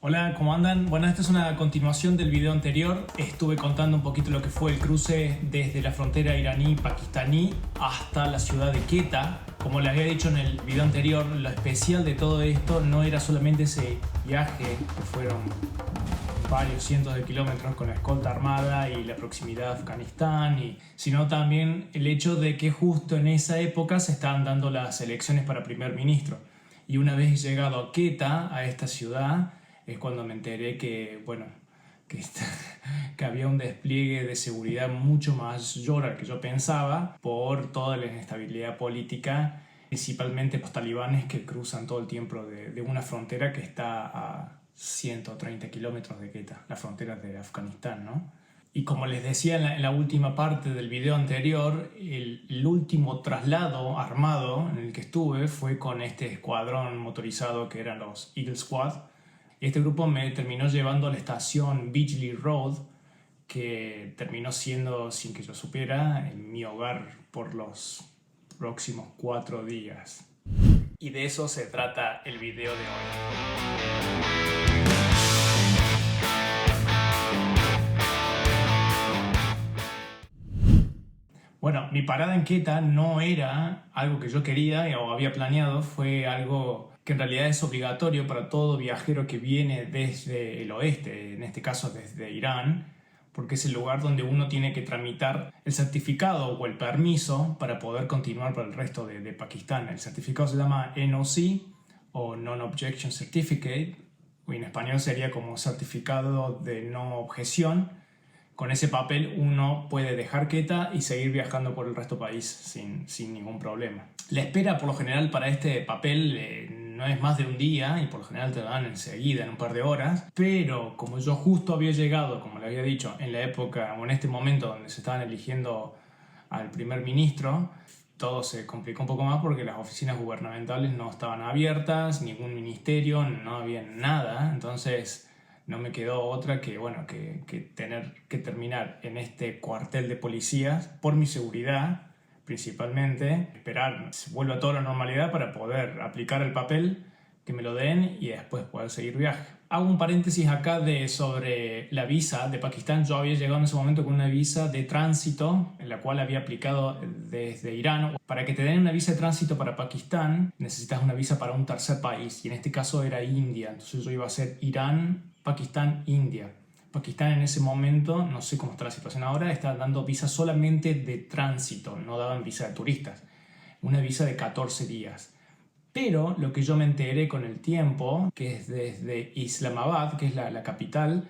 Hola, ¿cómo andan? Bueno, esta es una continuación del video anterior. Estuve contando un poquito lo que fue el cruce desde la frontera iraní-pakistaní hasta la ciudad de Quetta. Como les había dicho en el video anterior, lo especial de todo esto no era solamente ese viaje, que fueron varios cientos de kilómetros con la escolta armada y la proximidad a Afganistán, sino también el hecho de que justo en esa época se estaban dando las elecciones para primer ministro. Y una vez llegado a Quetta, a esta ciudad, es cuando me enteré que, que había un despliegue de seguridad mucho mayor al que yo pensaba por toda la inestabilidad política, principalmente los talibanes que cruzan todo el tiempo de una frontera que está a 130 kilómetros de Quetta, la frontera de Afganistán, ¿no? Y como les decía en la última parte del video anterior, el último traslado armado en el que estuve fue con este escuadrón motorizado que eran los Eagle Squad. Este grupo me terminó llevando a la estación Beachley Road, que terminó siendo, sin que yo supiera, mi hogar por los próximos 4 días. Y de eso se trata el video de hoy. Bueno, mi parada en Quetta no era algo que yo quería o había planeado, fue algo que en realidad es obligatorio para todo viajero que viene desde el oeste, en este caso desde Irán, porque es el lugar donde uno tiene que tramitar el certificado o el permiso para poder continuar para el resto de Pakistán. El certificado se llama NOC o Non-Objection Certificate, o en español sería como certificado de no objeción. Con ese papel uno puede dejar Quetta y seguir viajando por el resto del país sin ningún problema. La espera por lo general para este papel no es más de un día y por lo general te lo dan enseguida, en un par de horas. Pero como yo justo había llegado, como le había dicho, en la época o en este momento donde se estaban eligiendo al primer ministro, todo se complicó un poco más porque las oficinas gubernamentales no estaban abiertas, ningún ministerio, no había nada. Entonces no me quedó otra que tener que terminar en este cuartel de policías por mi seguridad, principalmente, esperar se vuelva toda la normalidad para poder aplicar el papel, que me lo den y después poder seguir viaje. Hago un paréntesis acá sobre la visa de Pakistán. Yo había llegado en ese momento con una visa de tránsito, en la cual había aplicado desde Irán. Para que te den una visa de tránsito para Pakistán, necesitas una visa para un tercer país, y en este caso era India. Entonces yo iba a ser Irán, Pakistán, India. Pakistán en ese momento, no sé cómo está la situación ahora, está dando visa solamente de tránsito, no daban visa de turistas. Una visa de 14 días. Pero lo que yo me enteré con el tiempo, que es desde Islamabad, que es la capital,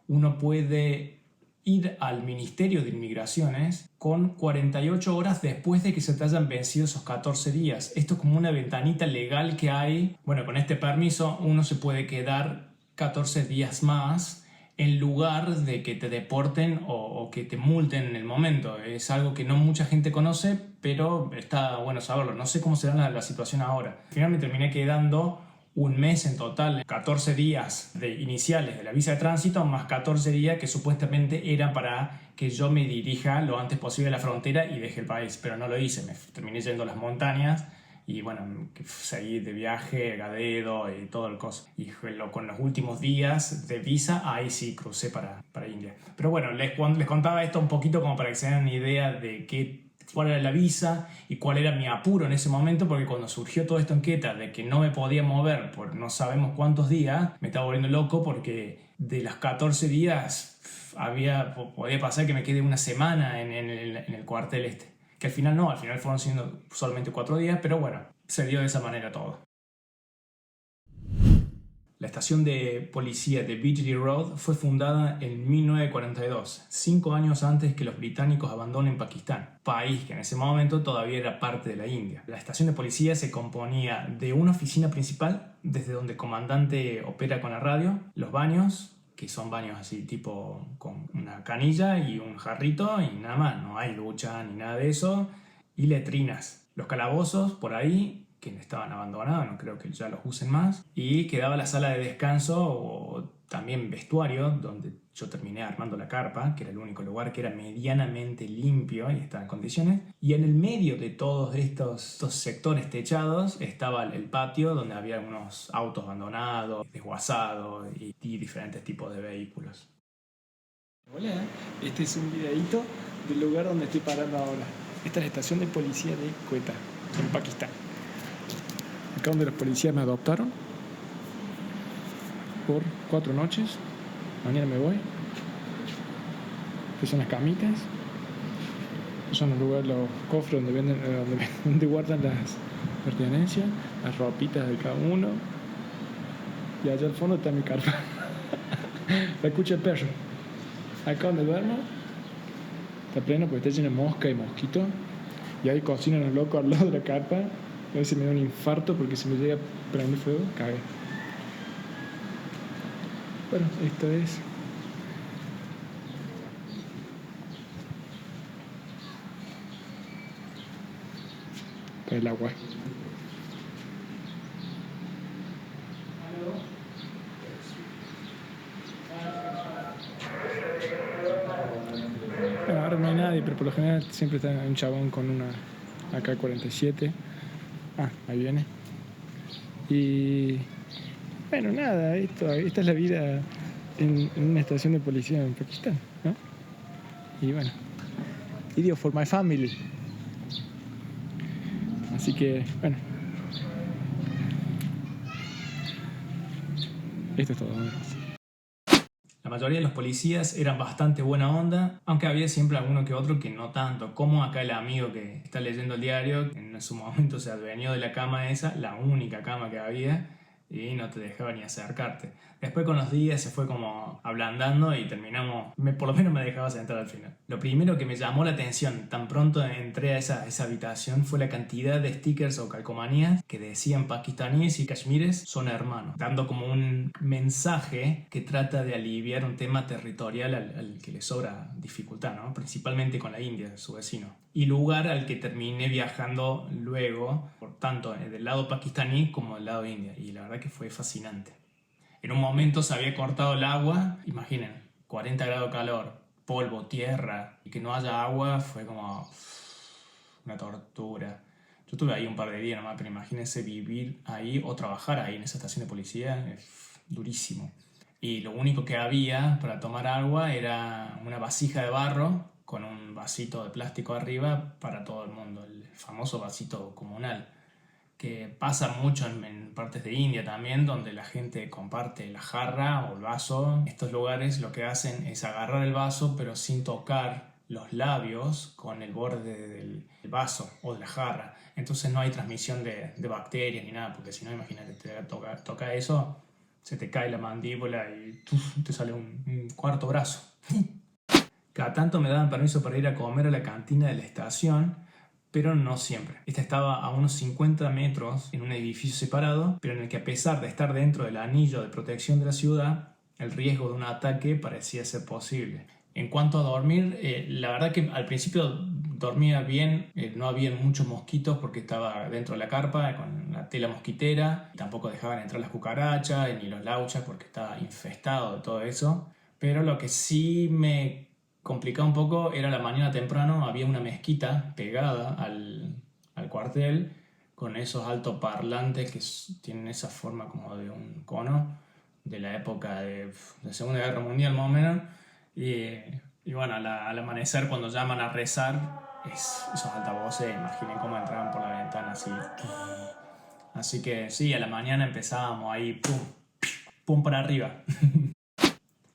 uno puede ir al Ministerio de Inmigraciones con 48 horas después de que se te hayan vencido esos 14 días. Esto es como una ventanita legal que hay. Bueno, con este permiso uno se puede quedar 14 días más en lugar de que te deporten o que te multen en el momento. Es algo que no mucha gente conoce, pero está bueno saberlo. No sé cómo será la situación ahora. Al final me terminé quedando un mes en total, 14 días iniciales de la visa de tránsito, más 14 días que supuestamente eran para que yo me dirija lo antes posible a la frontera y deje el país, pero no lo hice. Me terminé yendo a las montañas y bueno, seguí de viaje a dedo y todo el coso. Y con los últimos días de visa, ahí sí crucé para India. Pero bueno, les contaba esto un poquito como para que se den una idea de cuál era la visa y cuál era mi apuro en ese momento, porque cuando surgió todo esto en Quetta de que no me podía mover por no sabemos cuántos días, me estaba volviendo loco porque de las 14 días podía pasar que me quede una semana en el cuartel este. Que al final fueron siendo solamente 4 días, pero bueno, se dio de esa manera todo. La estación de policía de Beachley Road fue fundada en 1942, 5 años antes que los británicos abandonen Pakistán, país que en ese momento todavía era parte de la India. La estación de policía se componía de una oficina principal, desde donde el comandante opera con la radio, los baños, que son baños así tipo con una canilla y un jarrito y nada más, no hay ducha ni nada de eso, y letrinas. Los calabozos por ahí, que estaban abandonados, no creo que ya los usen más. Y quedaba la sala de descanso o también vestuario, donde yo terminé armando la carpa, que era el único lugar que era medianamente limpio y estaba en condiciones. Y en el medio de todos estos sectores techados estaba el patio, donde había unos autos abandonados, desguazados y diferentes tipos de vehículos. Hola, este es un videíto del lugar donde estoy parando ahora. Esta es la estación de policía de Quetta, en Pakistán. Acá donde los policías me adoptaron por 4 noches. Mañana me voy. Estas son las camitas. Estos son los lugares, los cofres donde venden, donde guardan las pertenencias, las ropitas de cada uno. Y allá al fondo está mi carpa. La escucha el perro. Acá donde duermo está pleno porque está lleno de mosca y mosquito. Y ahí cocinan los locos al lado de la carpa. A veces me da un infarto porque si me llega a prender fuego, cagué. Bueno, esto es para el agua. Bueno, ahora no hay nadie, pero por lo general siempre está un chabón con una AK-47. Ah, ahí viene. Y bueno, nada, esta es la vida en una estación de policía en Pakistán, ¿no? Y bueno, video for my family. Así que, bueno, esto es todo, amigos. La mayoría de los policías eran bastante buena onda, aunque había siempre alguno que otro que no tanto, como acá el amigo que está leyendo el diario, en su momento se adueñó de la cama esa, la única cama que había, y no te dejaba ni acercarte. Después con los días se fue como ablandando y terminamos, por lo menos me dejaba sentar al final. Lo primero que me llamó la atención tan pronto entré a esa habitación fue la cantidad de stickers o calcomanías que decían pakistaníes y kashmires son hermanos, dando como un mensaje que trata de aliviar un tema territorial al que le sobra dificultad, ¿no? Principalmente con la India, su vecino. Y lugar al que terminé viajando luego, por tanto del lado pakistaní como del lado india, y la verdad que fue fascinante. En un momento se había cortado el agua, imaginen, 40 grados de calor, polvo, tierra, y que no haya agua fue como una tortura. Yo estuve ahí un par de días nomás, pero imagínense vivir ahí o trabajar ahí en esa estación de policía, es durísimo. Y lo único que había para tomar agua era una vasija de barro con un vasito de plástico arriba para todo el mundo, el famoso vasito comunal, que pasa mucho en partes de India también, donde la gente comparte la jarra o el vaso. Estos lugares lo que hacen es agarrar el vaso pero sin tocar los labios con el borde del vaso o de la jarra. Entonces no hay transmisión de bacterias ni nada, porque si no, imagínate, te toca eso, se te cae la mandíbula y te sale un cuarto brazo. Cada tanto me daban permiso para ir a comer a la cantina de la estación, pero no siempre. Esta estaba a unos 50 metros en un edificio separado, pero en el que a pesar de estar dentro del anillo de protección de la ciudad, el riesgo de un ataque parecía ser posible. En cuanto a dormir, la verdad que al principio dormía bien, no había muchos mosquitos porque estaba dentro de la carpa con la tela mosquitera, tampoco dejaban entrar las cucarachas ni los lauchas porque estaba infestado de todo eso, pero lo que sí me complicaba un poco era la mañana temprano, había una mezquita pegada al cuartel con esos altoparlantes que tienen esa forma como de un cono de la época de la Segunda Guerra Mundial más o menos. Y bueno, al amanecer cuando llaman a rezar, esos altavoces, imaginen cómo entraban por la ventana así. Así que sí, a la mañana empezábamos ahí, pum, pum para arriba.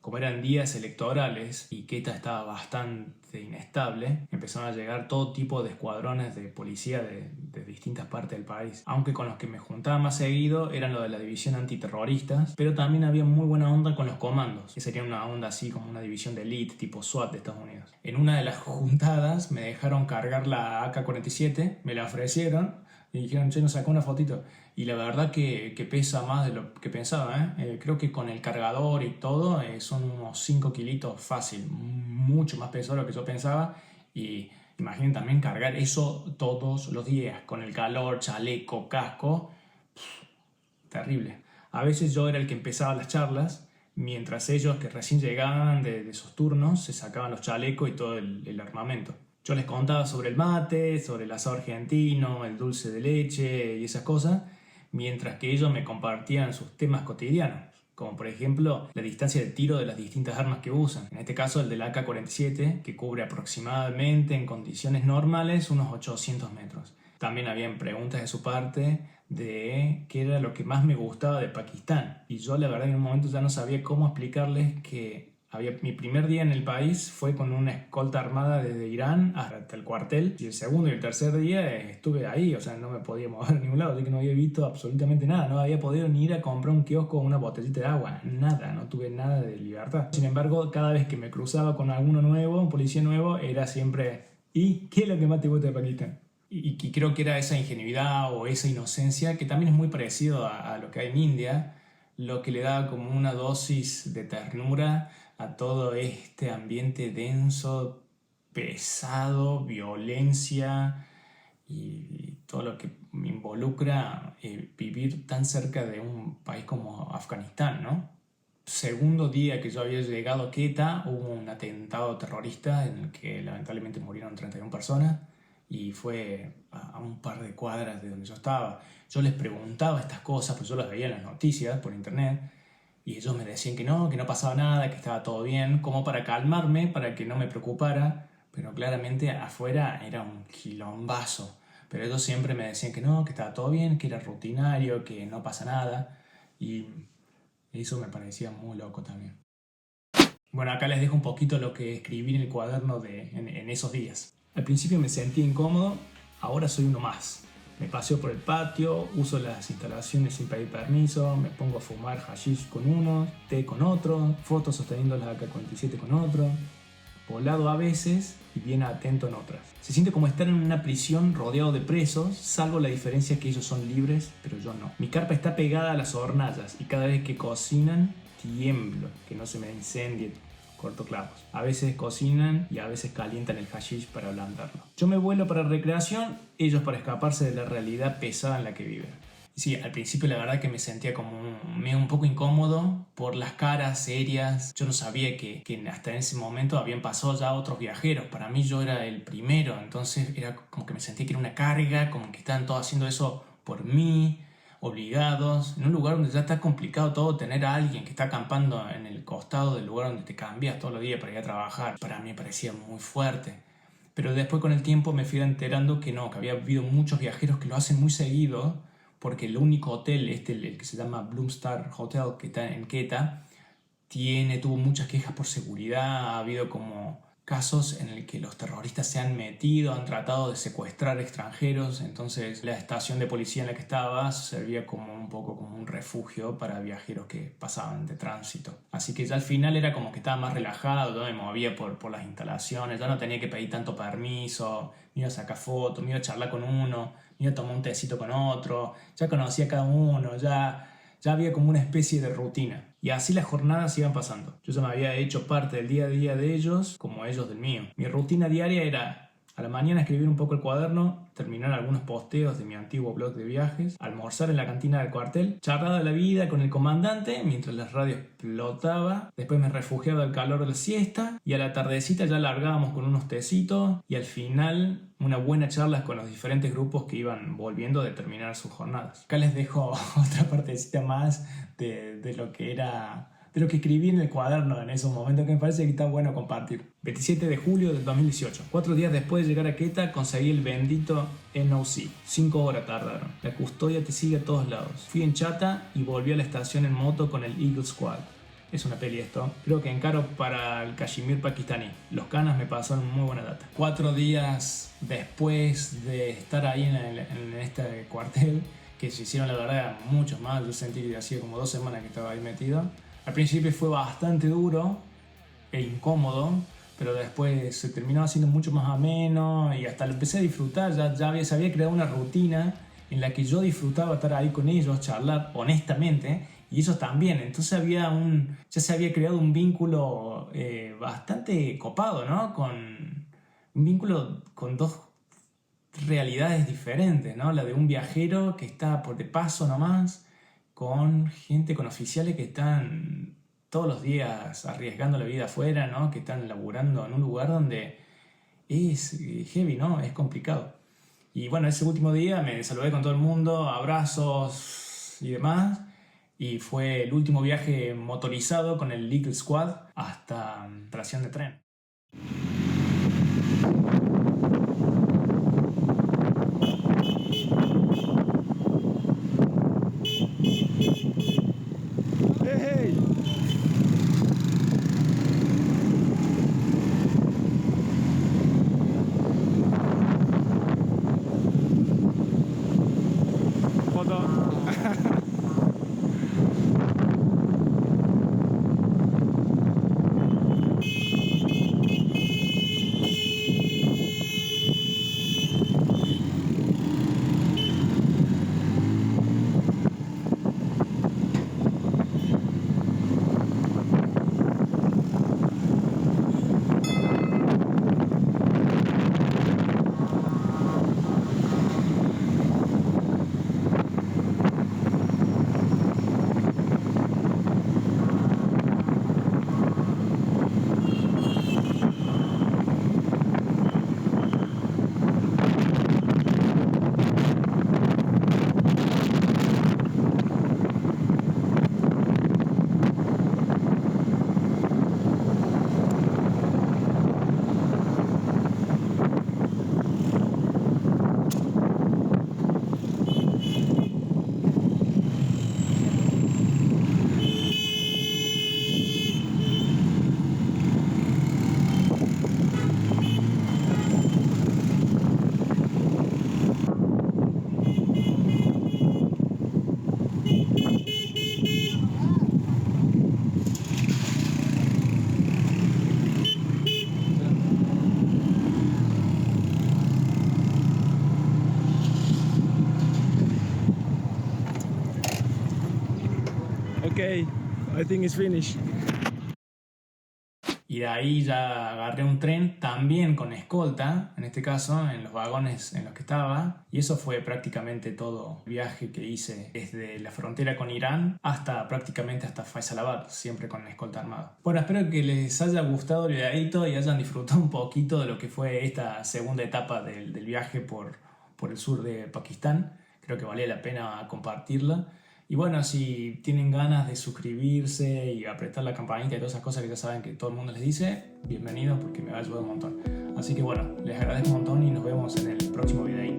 Como eran días electorales y Quetta estaba bastante inestable, empezaron a llegar todo tipo de escuadrones de policía de distintas partes del país. Aunque con los que me juntaba más seguido eran los de la división antiterroristas, pero también había muy buena onda con los comandos, que sería una onda así como una división de elite tipo SWAT de Estados Unidos. En una de las juntadas me dejaron cargar la AK-47, me la ofrecieron y dijeron, che, nos sacó una fotito. Y la verdad que pesa más de lo que pensaba, ¿eh? Creo que con el cargador y todo son unos 5 kilitos fácil, mucho más pesado de lo que yo pensaba. Y Imaginen también cargar eso todos los días, con el calor, chaleco, casco. Terrible. A veces yo era el que empezaba las charlas, mientras ellos que recién llegaban de esos turnos se sacaban los chalecos y todo el armamento. Yo les contaba sobre el mate, sobre el asado argentino, el dulce de leche y esas cosas, mientras que ellos me compartían sus temas cotidianos, como por ejemplo la distancia de tiro de las distintas armas que usan. En este caso el del AK-47, que cubre aproximadamente en condiciones normales unos 800 metros. También habían preguntas de su parte de qué era lo que más me gustaba de Pakistán. Y yo la verdad en un momento ya no sabía cómo explicarles que mi primer día en el país fue con una escolta armada desde Irán hasta el cuartel. Y el segundo y el tercer día estuve ahí, o sea, no me podía mover a ningún lado, así que no había visto absolutamente nada. No había podido ni ir a comprar un kiosco o una botellita de agua, nada, no tuve nada de libertad. Sin embargo, cada vez que me cruzaba con alguno nuevo, un policía nuevo, era siempre: ¿y qué es lo que más te gusta de Pakistán? Y creo que era esa ingenuidad o esa inocencia, que también es muy parecido a lo que hay en India, lo que le da como una dosis de ternura a todo este ambiente denso, pesado, violencia y todo lo que involucra vivir tan cerca de un país como Afganistán, ¿no? Segundo día que yo había llegado a Quetta, hubo un atentado terrorista en el que lamentablemente murieron 31 personas y fue a un par de cuadras de donde yo estaba. Yo les preguntaba estas cosas, pues yo las veía en las noticias por internet, y ellos me decían que no pasaba nada, que estaba todo bien, como para calmarme, para que no me preocupara, pero claramente afuera era un quilombazo. Pero ellos siempre me decían que no, que estaba todo bien, que era rutinario, que no pasa nada, y eso me parecía muy loco también. Bueno, acá les dejo un poquito lo que escribí en el cuaderno en esos días. Al principio me sentí incómodo, ahora soy uno más. Me paseo por el patio, uso las instalaciones sin pedir permiso, me pongo a fumar hashish con unos, té con otros, fotos sosteniendo la AK-47 con otro, volado a veces y bien atento en otras. Se siente como estar en una prisión rodeado de presos, salvo la diferencia que ellos son libres, pero yo no. Mi carpa está pegada a las hornallas y cada vez que cocinan tiemblo, que no se me incendie. Corto clavos. A veces cocinan y a veces calientan el hashish para ablandarlo. Yo me vuelo para recreación, ellos para escaparse de la realidad pesada en la que viven. Y sí, al principio la verdad que me sentía como un poco incómodo por las caras serias. Yo no sabía que hasta en ese momento habían pasado ya otros viajeros. Para mí yo era el primero, entonces era como que me sentía que era una carga, como que estaban todos haciendo eso por mí, obligados, en un lugar donde ya está complicado todo, tener a alguien que está acampando en el costado del lugar donde te cambias todos los días para ir a trabajar. Para mí me parecía muy fuerte. Pero después con el tiempo me fui enterando que no, que había habido muchos viajeros que lo hacen muy seguido, porque el único hotel, el que se llama Bloom Star Hotel, que está en Quetta, tuvo muchas quejas por seguridad. Ha habido como casos en el que los terroristas se han metido, han tratado de secuestrar extranjeros, entonces la estación de policía en la que estaba servía como un poco como un refugio para viajeros que pasaban de tránsito. Así que ya al final era como que estaba más relajado, yo me movía por las instalaciones, ya no tenía que pedir tanto permiso, me iba a sacar fotos, me iba a charlar con uno, me iba a tomar un tecito con otro, ya conocía a cada uno, ya había como una especie de rutina. Y así las jornadas iban pasando. Yo ya me había hecho parte del día a día de ellos, como ellos del mío. Mi rutina diaria era a la mañana escribir un poco el cuaderno, terminar algunos posteos de mi antiguo blog de viajes, almorzar en la cantina del cuartel, charlar de la vida con el comandante mientras la radio explotaba, después me refugiaba del calor de la siesta y a la tardecita ya largábamos con unos tecitos y al final una buena charla con los diferentes grupos que iban volviendo de terminar sus jornadas. Acá les dejo otra partecita más de lo que era, de lo que escribí en el cuaderno en esos momentos, que me parece que está bueno compartir. 27 de julio del 2018. 4 días después de llegar a Quetta conseguí el bendito NOC. 5 horas tardaron. La custodia te sigue a todos lados. Fui en chata y volví a la estación en moto con el Eagle Squad. Es una peli esto. Creo que encaro para el Kashmir pakistaní. Los canas me pasaron muy buena data. 4 días después de estar ahí en este cuartel, que se hicieron la verdad muchos más. Yo sentí que hacía como 2 semanas que estaba ahí metido. Al principio fue bastante duro e incómodo, pero después se terminó haciendo mucho más ameno y hasta lo empecé a disfrutar. Se había creado una rutina en la que yo disfrutaba estar ahí con ellos, charlar honestamente, y ellos también. Entonces ya se había creado un vínculo bastante copado, ¿no? un vínculo con dos realidades diferentes, ¿no? La de un viajero que está por de paso nomás, con gente, con oficiales que están todos los días arriesgando la vida afuera, ¿no? Que están laburando en un lugar donde es heavy, ¿no? Es complicado. Y bueno, ese último día me saludé con todo el mundo, abrazos y demás. Y fue el último viaje motorizado con el Little Squad hasta estación de tren. ¡Hey! Foto. Okay, I think it's finished. Y de ahí ya agarré un tren también con escolta, en este caso en los vagones en los que estaba. Y eso fue prácticamente todo el viaje que hice desde la frontera con Irán hasta prácticamente hasta Faisalabad, siempre con escolta armada. Bueno, espero que les haya gustado el videito y hayan disfrutado un poquito de lo que fue esta segunda etapa del viaje por el sur de Pakistán. Creo que valía la pena compartirla. Y bueno, si tienen ganas de suscribirse y apretar la campanita y todas esas cosas que ya saben que todo el mundo les dice, bienvenidos porque me va a ayudar un montón. Así que bueno, les agradezco un montón y nos vemos en el próximo video.